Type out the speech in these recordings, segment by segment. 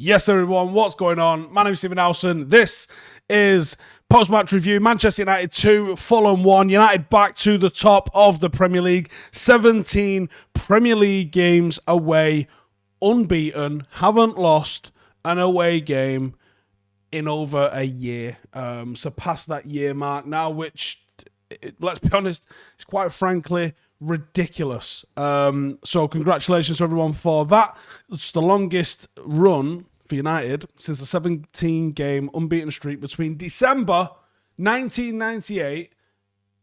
Yes, everyone, what's going on? My name is Howson. This is post-match review. Manchester United 2, Fulham 1. United back to the top of the Premier League. 17 Premier League games away, unbeaten, haven't lost an away game in over a year. Surpassed that year mark now, which, let's be honest, is quite frankly ridiculous. So congratulations to everyone for that. It's the longest run for United since the 17-game unbeaten streak between December 1998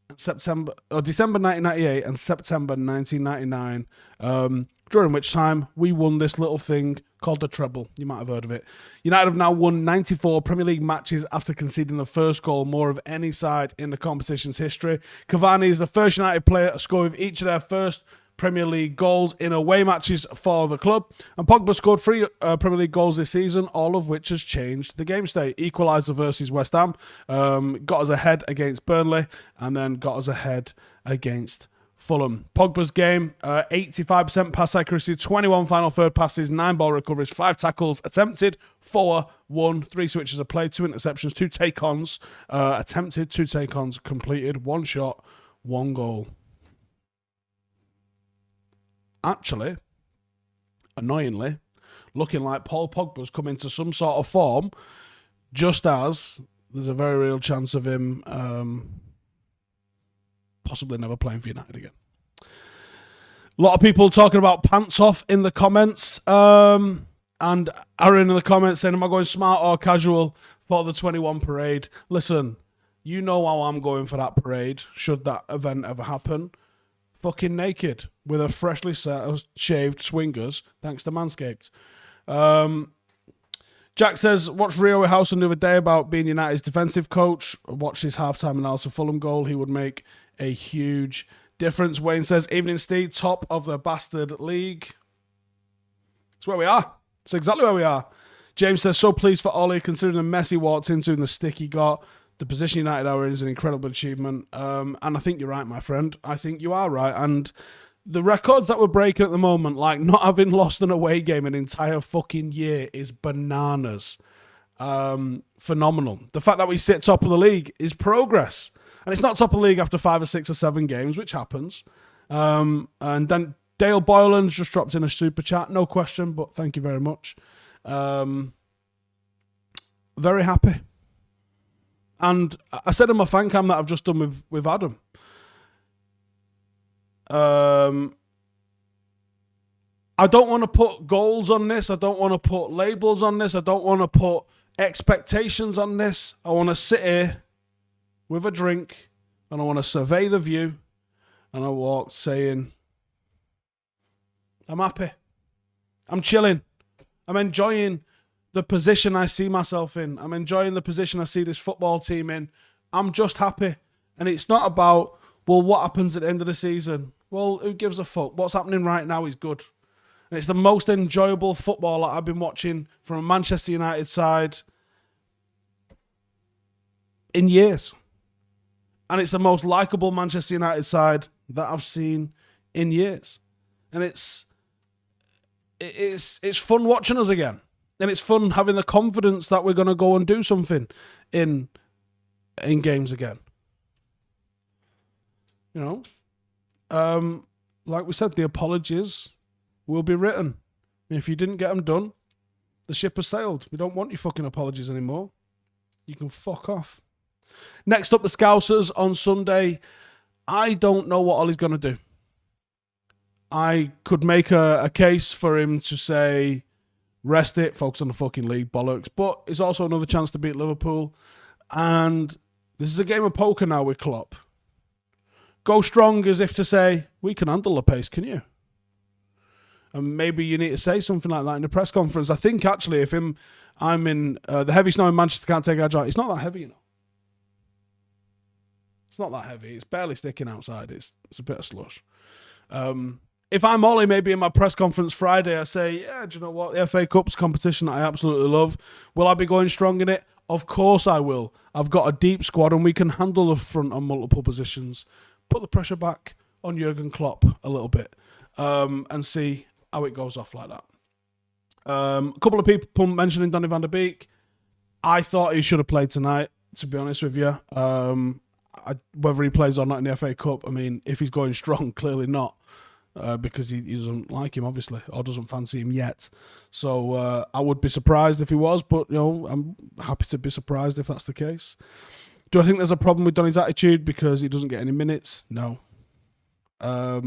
and December 1998 and September 1999. During which time we won this little thing called the treble. You might have heard of it. United have now won 94 Premier League matches after conceding the first goal more of any side in the competition's history. Cavani is the first United player to score with each of their first Premier League goals in away matches for the club. And Pogba scored 3 Premier League goals this season, all of which has changed the game state. Equaliser versus West Ham, got us ahead against Burnley, and then got us ahead against Fulham. Pogba's game, 85% pass accuracy, 21 final third passes, 9 ball recoveries, 5 tackles attempted, 4 won, 3 switches of play, 2 interceptions, 2 take-ons attempted, 2 take-ons completed, 1 shot, 1 goal. Actually, annoyingly, looking like Paul Pogba's come into some sort of form, just as there's a very real chance of him possibly never playing for United again. A lot of people talking about pants off in the comments, and Aaron in the comments saying, am I going smart or casual for the 21 parade? Listen, you know how I'm going for that parade, should that event ever happen. Fucking naked, with a freshly shaved swingers, thanks to Manscaped. Jack says, watched Rio with Howson the other day about being United's defensive coach. Watched his halftime analysis Fulham goal. He would make a huge difference. Wayne says, evening Steve, top of the bastard league. It's where we are. It's exactly where we are. James says, so pleased for Ollie, considering the mess he walked into and the stick he got. The position United are in is an incredible achievement. And I think you're right, my friend. I think you are right. And the records that we're breaking at the moment, like not having lost an away game an entire fucking year, is bananas. Phenomenal. The fact that we sit top of the league is progress. And it's not top of the league after 5 or 6 or 7 games, which happens. And then Dale Boylan's just dropped in a super chat. No question, but thank you very much. Very happy. And I said in my fan cam that I've just done with Adam. I don't want to put goals on this. I don't want to put labels on this. I don't want to put expectations on this. I want to sit here with a drink and I want to survey the view. And I walked saying, I'm happy. I'm chilling. I'm enjoying the position I see myself in. I'm enjoying the position I see this football team in. I'm just happy. And it's not about, well, what happens at the end of the season? Well, who gives a fuck? What's happening right now is good. And it's the most enjoyable football that I've been watching from a Manchester United side in years. And it's the most likeable Manchester United side that I've seen in years. And it's fun watching us again. And it's fun having the confidence that we're going to go and do something in games again. You know? Like we said, the apologies will be written. And if you didn't get them done, the ship has sailed. We don't want your fucking apologies anymore. You can fuck off. Next up, the Scousers on Sunday. I don't know what Ollie's going to do. I could make a case for him to say, rest it, focus on the fucking league, bollocks. But it's also another chance to beat Liverpool. And this is a game of poker now with Klopp. Go strong as if to say, we can handle the pace, can you? And maybe you need to say something like that in the press conference. I think, actually, if I'm in the heavy snow in Manchester, can't take agile. It's not that heavy, you know. It's not that heavy. It's barely sticking outside. It's a bit of slush. If I'm Ollie, maybe in my press conference Friday, I say, yeah, do you know what? The FA Cup's competition that I absolutely love. Will I be going strong in it? Of course I will. I've got a deep squad and we can handle the front on multiple positions. Put the pressure back on Jurgen Klopp a little bit and see how it goes off like that. A couple of people mentioning Donny van der Beek. I thought he should have played tonight, to be honest with you. Whether he plays or not in the FA Cup, I mean, if he's going strong, clearly not. Because he doesn't like him, obviously, or doesn't fancy him yet. So I would be surprised if he was, but I'm happy to be surprised if that's the case. Do I think there's a problem with Donny's attitude because he doesn't get any minutes? No. I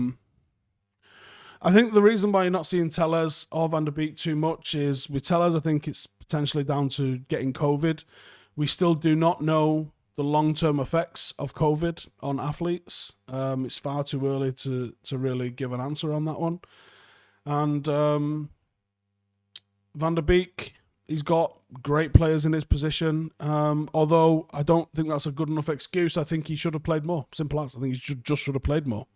think the reason why you're not seeing Telles or Van der Beek too much is with Telles, I think it's potentially down to getting COVID. We still do not know the long-term effects of COVID on athletes. It's far too early to really give an answer on that one. And Van der Beek, he's got great players in his position. Although I don't think that's a good enough excuse. I think he should have played more. Simple as. I think he just should have played more.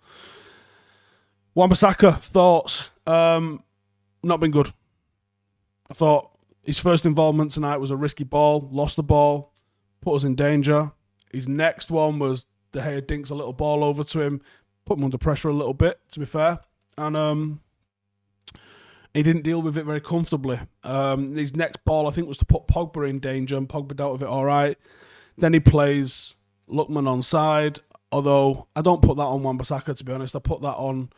Wan-Bissaka, thoughts? Not been good. I thought his first involvement tonight was a risky ball, lost the ball, put us in danger. His next one was De Gea dinks a little ball over to him, put him under pressure a little bit, to be fair. And he didn't deal with it very comfortably. His next ball, I think, was to put Pogba in danger, and Pogba dealt with it all right. Then he plays Lookman onside, although I don't put that on Wan-Bissaka, to be honest. I put that on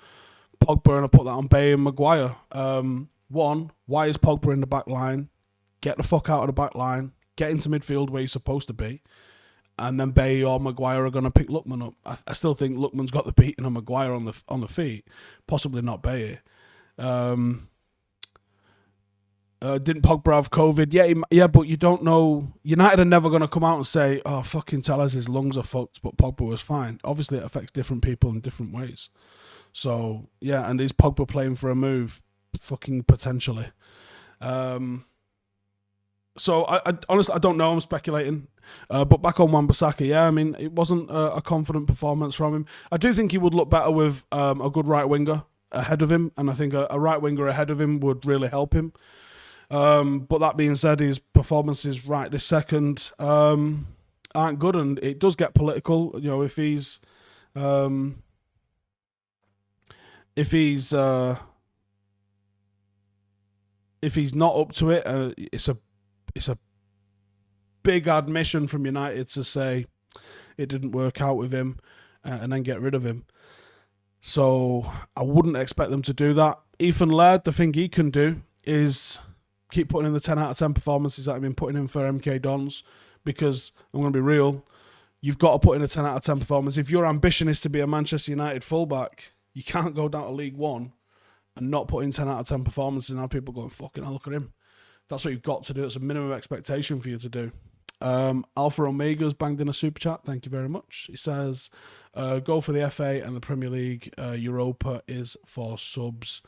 Pogba and I put that on Bay and Maguire. One, why is Pogba in the back line? Get the fuck out of the back line. Get into midfield where you're supposed to be. And then Bay or Maguire are going to pick Lookman up. I still think Lookman's got the beating of Maguire on the feet. Possibly not Bay. Didn't Pogba have COVID? Yeah, but you don't know. United are never going to come out and say, oh, fucking Telles, his lungs are fucked, but Pogba was fine. Obviously, it affects different people in different ways. So, yeah, and is Pogba playing for a move? Fucking potentially. So, I honestly, I don't know. I'm speculating. But back on Wan-Bissaka, yeah, I mean, it wasn't a confident performance from him. I do think he would look better with a good right winger ahead of him, and I think a right winger ahead of him would really help him. But that being said, his performances right this second aren't good, and it does get political. If he's not up to it, it's a big admission from United to say it didn't work out with him and then get rid of him. So I wouldn't expect them to do that. Ethan Laird, the thing he can do is keep putting in the 10 out of 10 performances that I've been putting in for MK Dons, because I'm going to be real, you've got to put in a 10 out of 10 performance. If your ambition is to be a Manchester United fullback, you can't go down to League One and not put in 10 out of 10 performances and have people going, fucking hell, look at him. That's what you've got to do. It's a minimum expectation for you to do. Alpha Omega's banged in a super chat. Thank you very much. He says, go for the FA and the Premier League. Europa is for subs.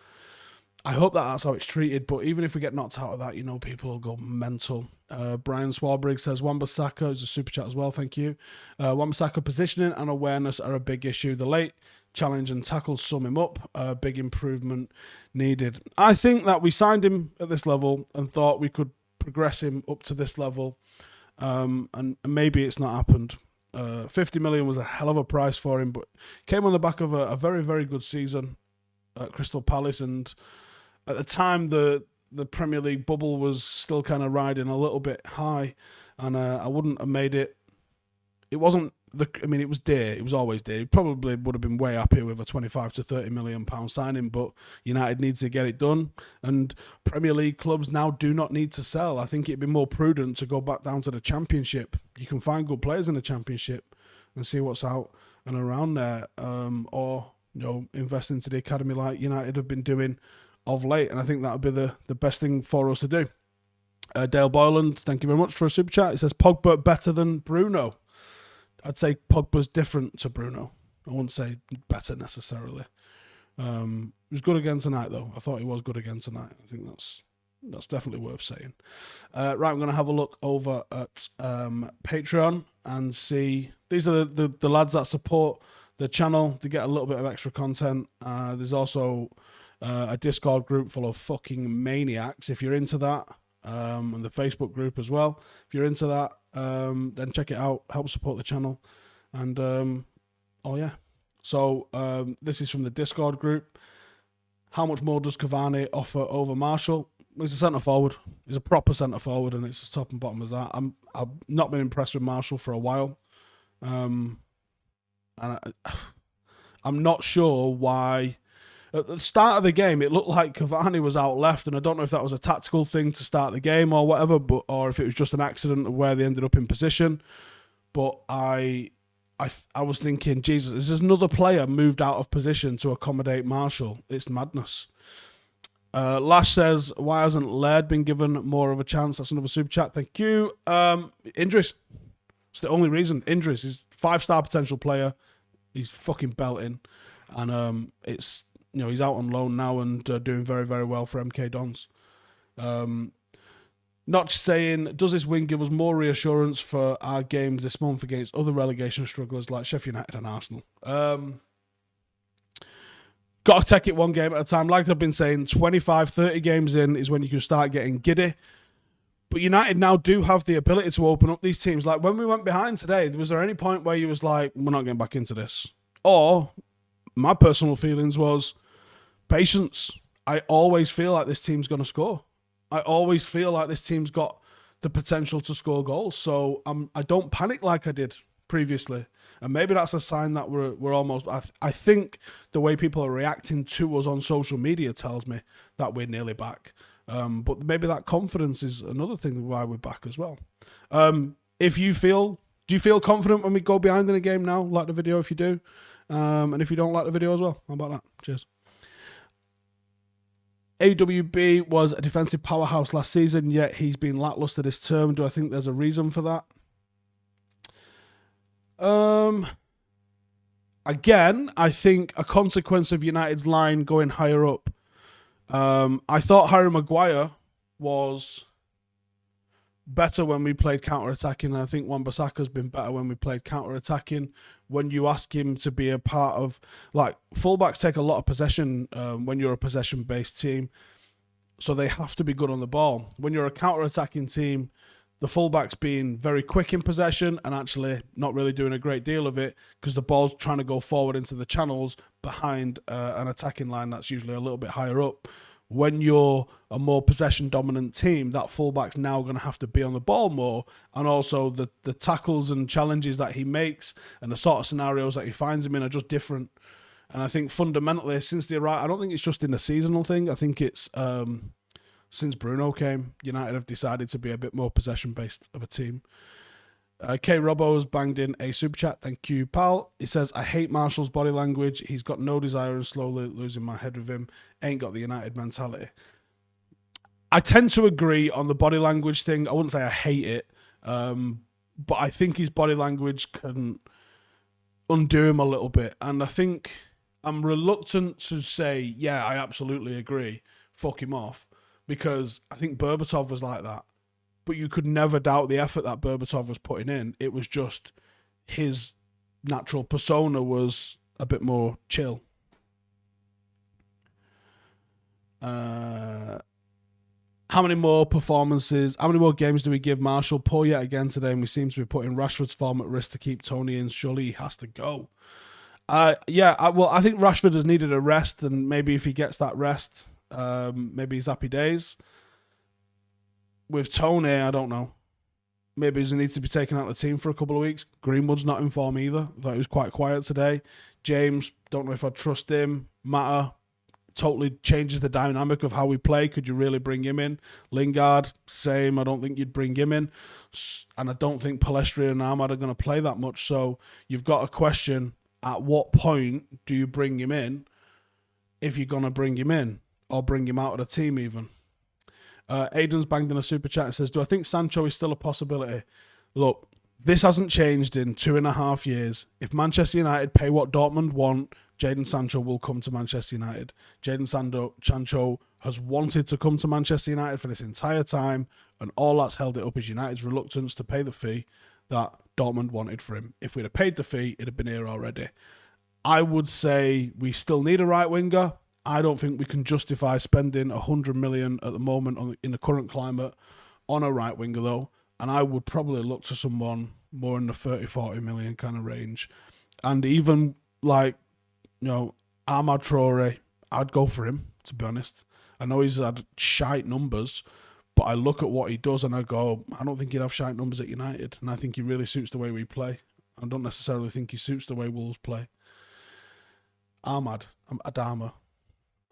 I hope that's how it's treated, but even if we get knocked out of that, people will go mental. Brian Swarbrigg says, Wan-Bissaka is a super chat as well, thank you. Wan-Bissaka positioning and awareness are a big issue. The late challenge and tackles sum him up. Big improvement needed. I think that we signed him at this level and thought we could progress him up to this level, and maybe it's not happened. 50 million was a hell of a price for him, but came on the back of a very, very good season at Crystal Palace, and at the time the Premier League bubble was still kind of riding a little bit high, and I wouldn't have made it. It wasn't it was dear. It was always dear. It probably would have been way happier with a 25 to 30 million pound signing, but United needs to get it done, and Premier League clubs now do not need to sell. I think it'd be more prudent to go back down to the Championship. You can find good players in the Championship and see what's out and around there, or invest into the academy like United have been doing of late, and I think that would be the best thing for us to do. Dale Boyland, thank you very much for a super chat. He says, Pogba better than Bruno. I'd say Pogba's different to Bruno. I wouldn't say better necessarily. He was good again tonight, though. I thought he was good again tonight. I think that's definitely worth saying. Right, I'm going to have a look over at Patreon and see. These are the lads that support the channel. They get a little bit of extra content. There's also a Discord group full of fucking maniacs, if you're into that. And the Facebook group as well. If you're into that, then check it out. Help support the channel. And, oh yeah. So, this is from the Discord group. How much more does Cavani offer over Marshall? He's a centre forward. He's a proper centre forward, and it's as top and bottom as that. I've not been impressed with Marshall for a while, and I'm not sure why. At the start of the game, it looked like Cavani was out left, and I don't know if that was a tactical thing to start the game or whatever, or if it was just an accident of where they ended up in position. But I was thinking, Jesus, is there another player moved out of position to accommodate Marshall? It's madness. Lash says, why hasn't Laird been given more of a chance? That's another super chat. Thank you. Injuries. It's the only reason. Injuries. He's a 5-star potential player. He's fucking belting. And it's... he's out on loan now and doing very, very well for MK Dons. Not saying, does this win give us more reassurance for our games this month against other relegation strugglers like Sheffield United and Arsenal? Got to take it one game at a time. Like I've been saying, 25, 30 games in is when you can start getting giddy. But United now do have the ability to open up these teams. Like when we went behind today, was there any point where you was like, we're not getting back into this? Or my personal feelings was, patience. I always feel like this team's going to score. I always feel like this team's got the potential to score goals. So I don't panic like I did previously. And maybe that's a sign that we're almost... I think the way people are reacting to us on social media tells me that we're nearly back. But maybe that confidence is another thing why we're back as well. Do you feel confident when we go behind in a game now? Like the video if you do. And if you don't like the video as well. How about that? Cheers. AWB was a defensive powerhouse last season, yet he's been lacklustre this term. Do I think there's a reason for that? Again, I think a consequence of United's line going higher up. I thought Harry Maguire was better when we played counter-attacking. I think Wan-Bissaka's been better when we played counter-attacking. When you ask him to be a part of... Like, fullbacks take a lot of possession when you're a possession-based team, so they have to be good on the ball. When you're a counter-attacking team, the fullbacks being very quick in possession and actually not really doing a great deal of it because the ball's trying to go forward into the channels behind an attacking line that's usually a little bit higher up. When you're a more possession-dominant team, that fullback's now going to have to be on the ball more, and also the tackles and challenges that he makes and the sort of scenarios that he finds him in are just different. And I think fundamentally, since they arrived, I don't think it's just in the seasonal thing. I think it's since Bruno came, United have decided to be a bit more possession-based of a team. K Robbo has banged in a super chat. Thank you, pal. He says, I hate Marshall's body language. He's got no desire and slowly losing my head with him. Ain't got the United mentality. I tend to agree on the body language thing. I wouldn't say I hate it, but I think his body language can undo him a little bit. And I think I'm reluctant to say, yeah, I absolutely agree. Fuck him off. Because I think Berbatov was like that. But you could never doubt the effort that Berbatov was putting in. It was just his natural persona was a bit more chill. How many more games do we give Marshall? Poor yet again today, and we seem to be putting Rashford's form at risk to keep Tony in. Surely he has to go. I think Rashford has needed a rest, and maybe if he gets that rest, maybe he's happy days. With Tony, I don't know. Maybe he needs to be taken out of the team for a couple of weeks. Greenwood's not in form either. I thought he was quite quiet today. James, don't know if I trust him. Mata totally changes the dynamic of how we play. Could you really bring him in? Lingard, same. I don't think you'd bring him in. And I don't think Palestri and Ahmad are going to play that much. So you've got a question, at what point do you bring him in if you're going to bring him in? Or bring him out of the team even? Aiden's banged in a super chat and says, do I think Sancho is still a possibility? Look, this hasn't changed in 2.5 years. If Manchester United pay what Dortmund want, Jadon Sancho will come to Manchester United. Jadon Sancho has wanted to come to Manchester United for this entire time, and all that's held it up is United's reluctance to pay the fee that Dortmund wanted for him. If we'd have paid the fee, it'd have been here already. I would say we still need a right winger. I don't think we can justify spending 100 million at the moment in the current climate on a right winger though. And I would probably look to someone more in the 30, 40 million kind of range. And even like, Ahmad Traore, I'd go for him, to be honest. I know he's had shite numbers, but I look at what he does and I go, I don't think he'd have shite numbers at United. And I think he really suits the way we play. I don't necessarily think he suits the way Wolves play. Adama.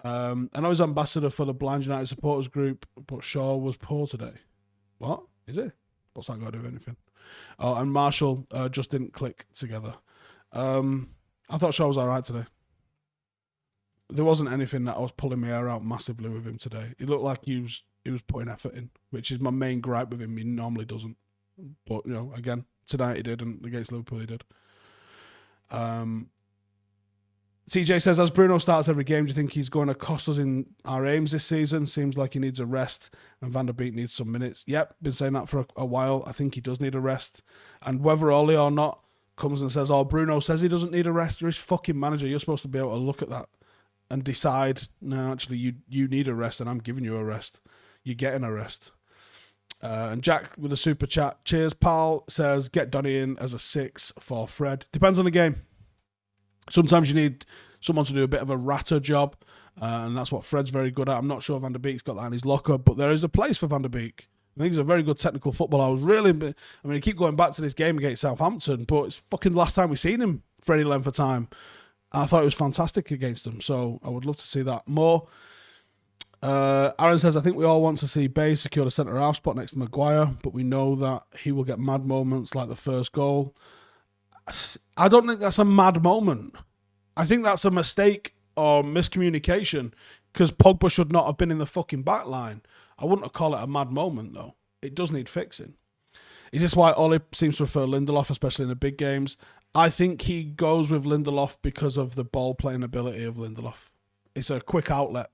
I know he's ambassador for the Blind United supporters group, but Shaw was poor today. What? Is it? What's that got to do with anything? Oh, and Marshall just didn't click together. I thought Shaw was all right today. There wasn't anything that I was pulling my hair out massively with him today. He looked like he was putting effort in, which is my main gripe with him. He normally doesn't. But, again, tonight he did, and against Liverpool he did. TJ says, as Bruno starts every game, do you think he's going to cost us in our aims this season? Seems like he needs a rest, and Van der Beek needs some minutes. Yep, been saying that for a while. I think he does need a rest. And whether Ole or not comes and says, oh, Bruno says he doesn't need a rest, you're his fucking manager. You're supposed to be able to look at that and decide, no, actually, you need a rest, and I'm giving you a rest. You're getting a rest. And Jack with a super chat, cheers, pal, says, get Donny in as a 6 for Fred. Depends on the game. Sometimes you need someone to do a bit of a ratter job, and that's what Fred's very good at. I'm not sure Van der Beek's got that in his locker, but there is a place for Van der Beek. I think he's a very good technical footballer. I keep going back to this game against Southampton, but it's fucking the last time we've seen him for any length of time. And I thought it was fantastic against them, so I would love to see that more. Aaron says, I think we all want to see Bay secure the centre-half spot next to Maguire, but we know that he will get mad moments like the first goal. I don't think that's a mad moment. I think that's a mistake or miscommunication, because Pogba should not have been in the fucking back line. I wouldn't call it a mad moment, though. It does need fixing. Is this why Ole seems to prefer Lindelof, especially in the big games? I think he goes with Lindelof because of the ball-playing ability of Lindelof. It's a quick outlet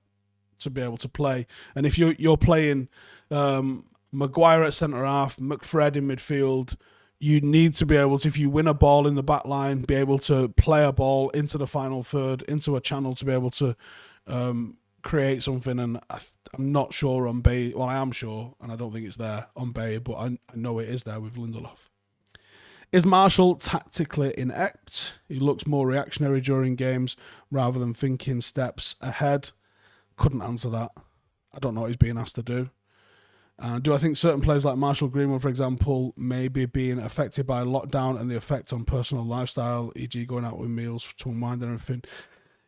to be able to play. And if you're playing Maguire at centre-half, McFred in midfield, you need to be able to, if you win a ball in the back line, be able to play a ball into the final third, into a channel to be able to create something. And I'm not sure on Bay. Well, I am sure, and I don't think it's there on Bay, but I know it is there with Lindelof. Is Marshall tactically inept? He looks more reactionary during games rather than thinking steps ahead. Couldn't answer that. I don't know what he's being asked to do. Do I think certain players like Marshall Greenwood, for example, may be being affected by lockdown and the effect on personal lifestyle, e.g. going out with meals to unwind and everything?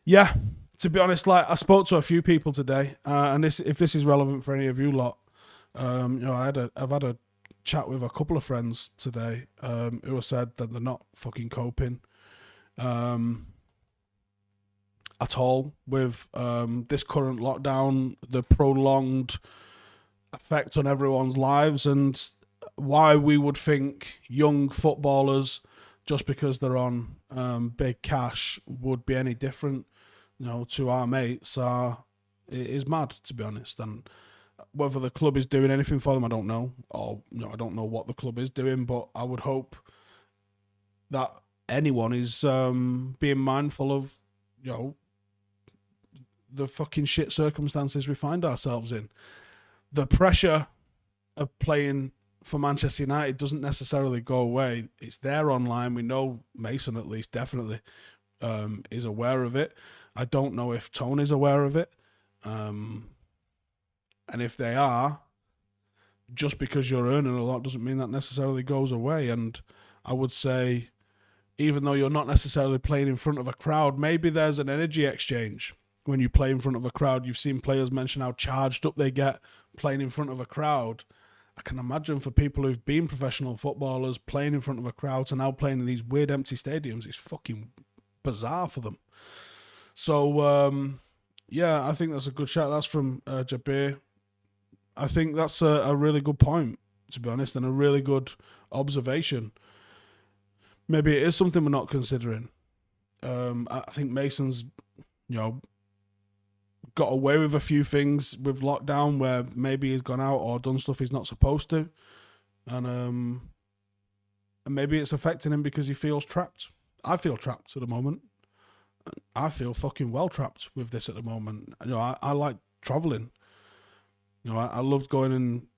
Yeah, to be honest, like I spoke to a few people today, and if this is relevant for any of you lot, I've had a chat with a couple of friends today who have said that they're not fucking coping at all with this current lockdown, the prolonged effect on everyone's lives, and why we would think young footballers, just because they're on big cash, would be any different, to our mates. It is mad, to be honest. And whether the club is doing anything for them, I don't know. Or I don't know what the club is doing, but I would hope that anyone is being mindful of, the fucking shit circumstances we find ourselves in. The pressure of playing for Manchester United doesn't necessarily go away. It's there online. We know Mason, at least, definitely is aware of it. I don't know if Tony's aware of it. And if they are, just because you're earning a lot doesn't mean that necessarily goes away. And I would say, even though you're not necessarily playing in front of a crowd, maybe there's an energy exchange. When you play in front of a crowd, you've seen players mention how charged up they get playing in front of a crowd. I can imagine for people who've been professional footballers playing in front of a crowd to now playing in these weird empty stadiums, it's fucking bizarre for them. So, yeah, I think that's a good shout. That's from Jabir. I think that's a really good point, to be honest, and a really good observation. Maybe it is something we're not considering. I think Mason's, got away with a few things with lockdown where maybe he's gone out or done stuff he's not supposed to. And maybe it's affecting him because he feels trapped. I feel trapped at the moment. I feel fucking well trapped with this at the moment. I like travelling. I loved going and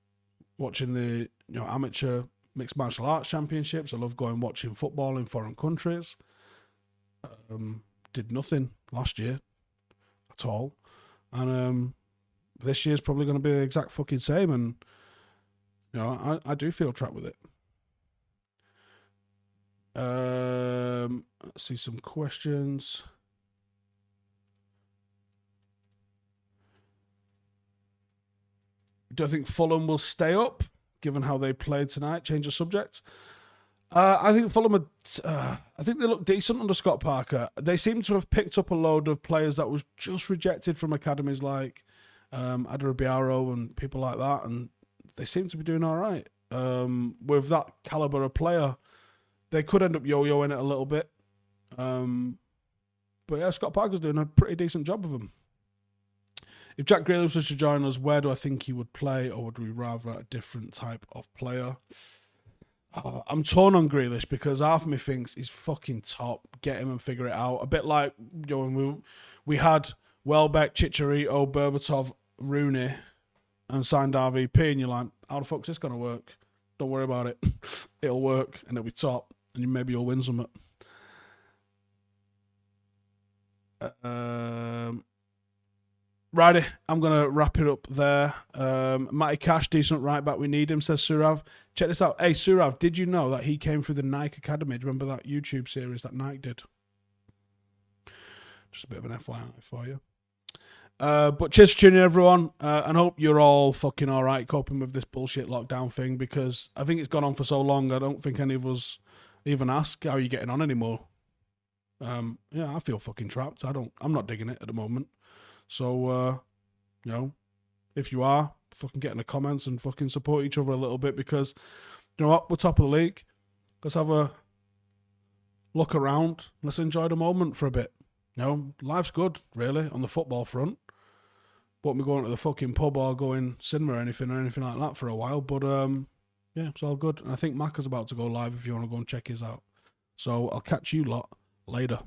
watching the amateur mixed martial arts championships. I love going watching football in foreign countries. Did nothing last year at all. And this year's probably going to be the exact fucking same, and you know, I do feel trapped with it. Let's see some questions. Do I think Fulham will stay up, given how they played tonight? Change of subject. I think Fulham I think they look decent under Scott Parker. They seem to have picked up a load of players that was just rejected from academies like Adarabiaro and people like that, and they seem to be doing all right. With that caliber of player, they could end up yo-yoing it a little bit. But yeah, Scott Parker's doing a pretty decent job of them. If Jack Grealish was to join us, where do I think he would play, or would we rather a different type of player? I'm torn on Grealish because half of me thinks he's fucking top. Get him and figure it out. A bit like, you know, when we had Welbeck, Chicharito, Berbatov, Rooney, and signed RVP, and you're like, how the fuck's this going to work? Don't worry about it. It'll work, and it'll be top, and maybe you'll win something. Righty, I'm going to wrap it up there. Matty Cash, decent right back. We need him, says Surav. Check this out. Hey, Surav, did you know that he came through the Nike Academy? Do you remember that YouTube series that Nike did? Just a bit of an FYI for you. But cheers for tuning in, everyone. And hope you're all fucking all right coping with this bullshit lockdown thing, because I think it's gone on for so long, I don't think any of us even ask how you're getting on anymore. Yeah, I feel fucking trapped. I'm not digging it at the moment. So, you know, if you are, fucking get in the comments and fucking support each other a little bit, because, you know what, we're top of the league. Let's have a look around. Let's enjoy the moment for a bit. You know, life's good, really, on the football front. Won't be going to the fucking pub or going cinema or anything like that for a while. But, yeah, it's all good. And I think Macca's about to go live if you want to go and check his out. So I'll catch you lot later.